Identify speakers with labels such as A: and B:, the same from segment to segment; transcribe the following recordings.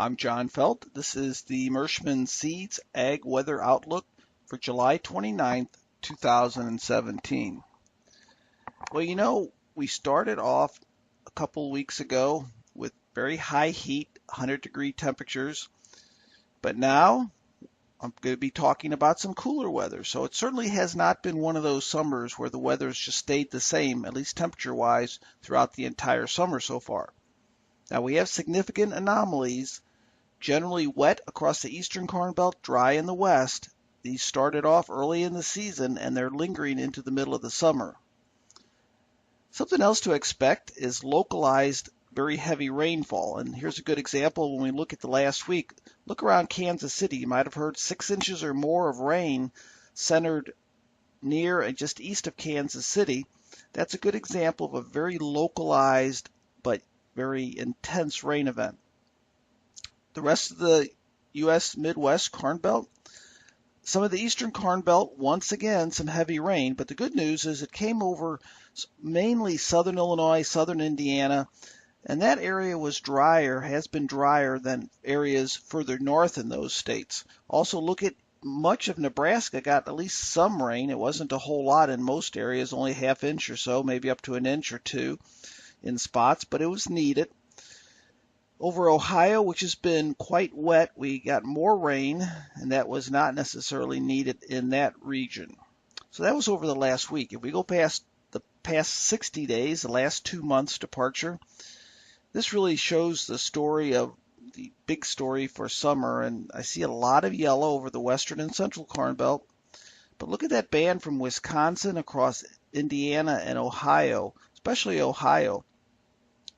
A: I'm John Felt. This is the Mershman Seeds Ag Weather Outlook for July 29th, 2017. Well, we started off a couple weeks ago with very high heat, 100-degree temperatures, but now I'm going to be talking about some cooler weather. So it certainly has not been one of those summers where the weather's just stayed the same, at least temperature-wise, throughout the entire summer so far. Now we have significant anomalies. Generally wet across the eastern Corn Belt, dry in the west. These started off early in the season and they're lingering into the middle of the summer. Something else to expect is localized very heavy rainfall. And here's a good example when we look at the last week. Look around Kansas City. You might have heard 6 inches or more of rain centered near and just east of Kansas City. That's a good example of a very localized but very intense rain event. The rest of the U.S. Midwest Corn Belt, some of the eastern Corn Belt, once again, some heavy rain. But the good news is it came over mainly southern Illinois, southern Indiana, and that area was drier, has been drier than areas further north in those states. Also, look at much of Nebraska got at least some rain. It wasn't a whole lot in most areas, only a half inch or so, maybe up to an inch or two in spots, but it was needed. Over Ohio, which has been quite wet, we got more rain, and that was not necessarily needed in that region. So that was over the last week. If we go past the past 60 days, the last 2 months departure, this really shows the story of the big story for summer, and I see a lot of yellow over the western and central Corn Belt. But look at that band from Wisconsin across Indiana and Ohio, especially Ohio.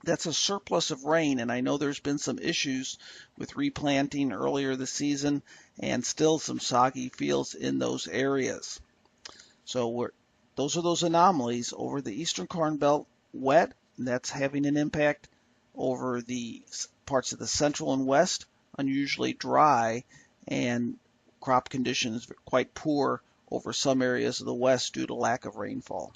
A: That's a surplus of rain, and I know there's been some issues with replanting earlier this season and still some soggy fields in those areas. So those are those anomalies over the eastern Corn Belt, wet, and that's having an impact over the parts of the central and west, unusually dry, and crop conditions quite poor over some areas of the west due to lack of rainfall.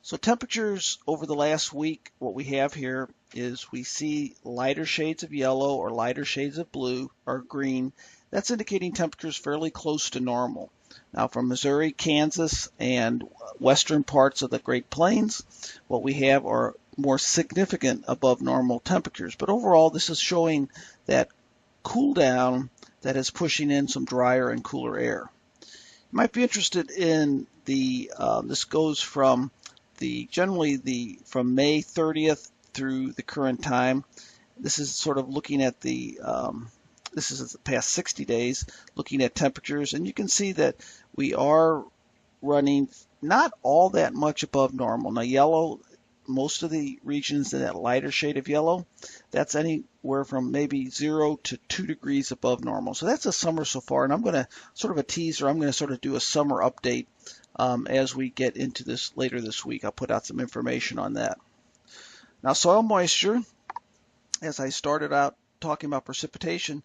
A: So temperatures over the last week, what we have here is we see lighter shades of yellow or lighter shades of blue or green. That's indicating temperatures fairly close to normal. Now from Missouri, Kansas, and western parts of the Great Plains, what we have are more significant above normal temperatures. But overall, this is showing that cool down that is pushing in some drier and cooler air. You might be interested in this goes from from May 30th through the current time. This is sort of looking at this is the past 60 days, looking at temperatures, and you can see that we are running not all that much above normal. Now yellow, most of the regions in that lighter shade of yellow, that's anywhere from maybe 0 to 2 degrees above normal. So that's a summer so far, and I'm going to sort of a teaser, I'm going to sort of do a summer update as we get into this later this week. I'll put out some information on that. Now soil moisture, as I started out talking about precipitation,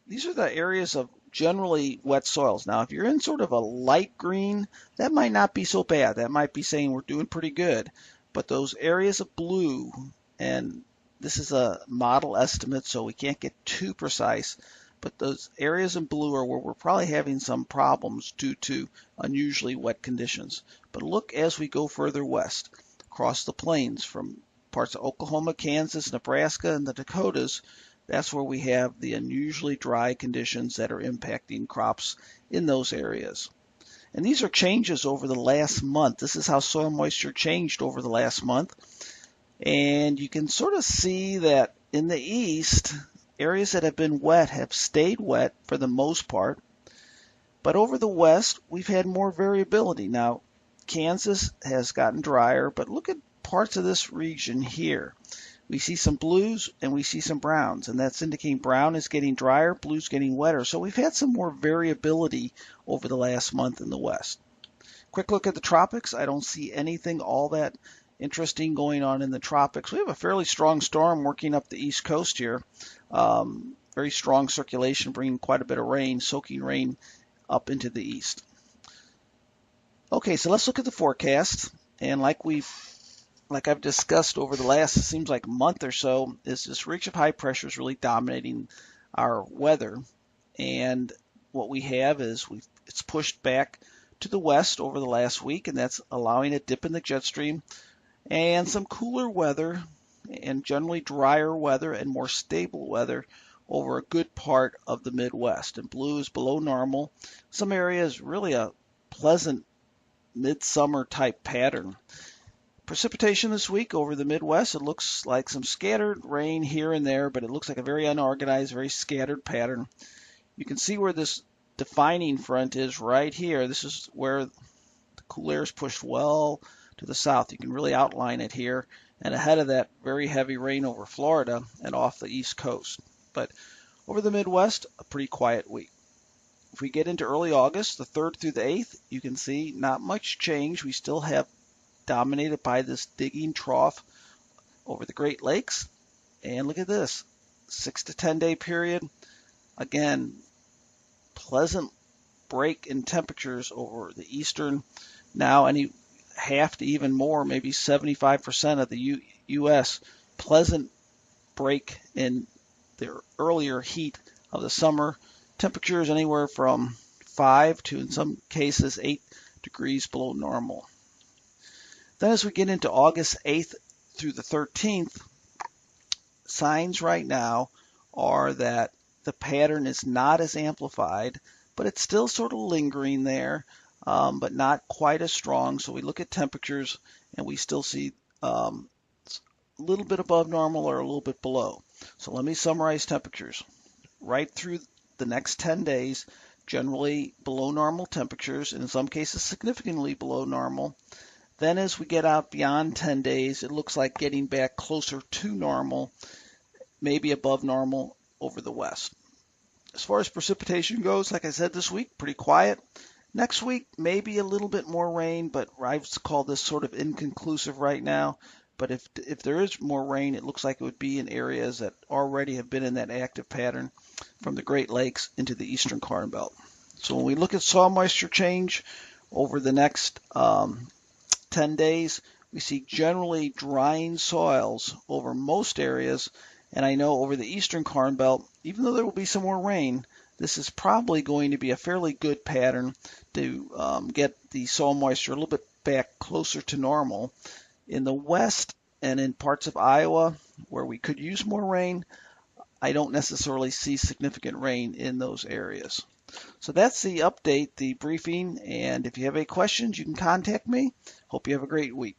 A: these are the areas of generally wet soils. Now if you're in sort of a light green, that might not be so bad. That might be saying we're doing pretty good. But those areas of blue, and this is a model estimate so we can't get too precise, but those areas in blue are where we're probably having some problems due to unusually wet conditions. But look as we go further west, across the plains from parts of Oklahoma, Kansas, Nebraska, and the Dakotas, that's where we have the unusually dry conditions that are impacting crops in those areas. And these are changes over the last month. This is how soil moisture changed over the last month. And you can sort of see that in the east, areas that have been wet have stayed wet for the most part, but over the west we've had more variability. Now Kansas has gotten drier, but look at parts of this region here. We see some blues and we see some browns, and that's indicating brown is getting drier, blue's getting wetter. So we've had some more variability over the last month in the west. Quick look at the tropics. I don't see anything all that interesting going on in the tropics. We have a fairly strong storm working up the east coast here. Very strong circulation, bringing quite a bit of rain, soaking rain up into the east. Okay, so let's look at the forecast. And like we've like I've discussed over the last, it seems like month or so, is this ridge of high pressure is really dominating our weather. And what we have is it's pushed back to the west over the last week, and that's allowing a dip in the jet stream and some cooler weather and generally drier weather and more stable weather over a good part of the Midwest. And blue is below normal. Some areas really a pleasant midsummer type pattern. Precipitation this week over the Midwest, it looks like some scattered rain here and there, but it looks like a very unorganized, very scattered pattern. You can see where this defining front is right here. This is where the cool air is pushed well to the south. You can really outline it here. And ahead of that, very heavy rain over Florida and off the East Coast. But over the Midwest, a pretty quiet week. If we get into early August, the 3rd through the 8th, you can see not much change. We still have dominated by this digging trough over the Great Lakes. And look at this, 6 to 10 day period. Again, pleasant break in temperatures over the eastern, now any half to even more, maybe 75% of the U.S. Pleasant break in the earlier heat of the summer. Temperatures anywhere from 5 to, in some cases, 8 degrees below normal. Then as we get into August 8th through the 13th, signs right now are that the pattern is not as amplified, but it's still sort of lingering there, but not quite as strong. So we look at temperatures and we still see a little bit above normal or a little bit below. So let me summarize temperatures. Right through the next 10 days, generally below normal temperatures, and in some cases significantly below normal. Then as we get out beyond 10 days, it looks like getting back closer to normal, maybe above normal over the west. As far as precipitation goes, like I said, this week, pretty quiet. Next week, maybe a little bit more rain, but I would call this sort of inconclusive right now. But if there is more rain, it looks like it would be in areas that already have been in that active pattern from the Great Lakes into the eastern Corn Belt. So when we look at soil moisture change over the next 10 days, we see generally drying soils over most areas. And I know over the eastern Corn Belt, even though there will be some more rain, this is probably going to be a fairly good pattern to get the soil moisture a little bit back closer to normal. In the west and in parts of Iowa where we could use more rain, I don't necessarily see significant rain in those areas. So that's the update, the briefing, and if you have any questions, you can contact me. Hope you have a great week.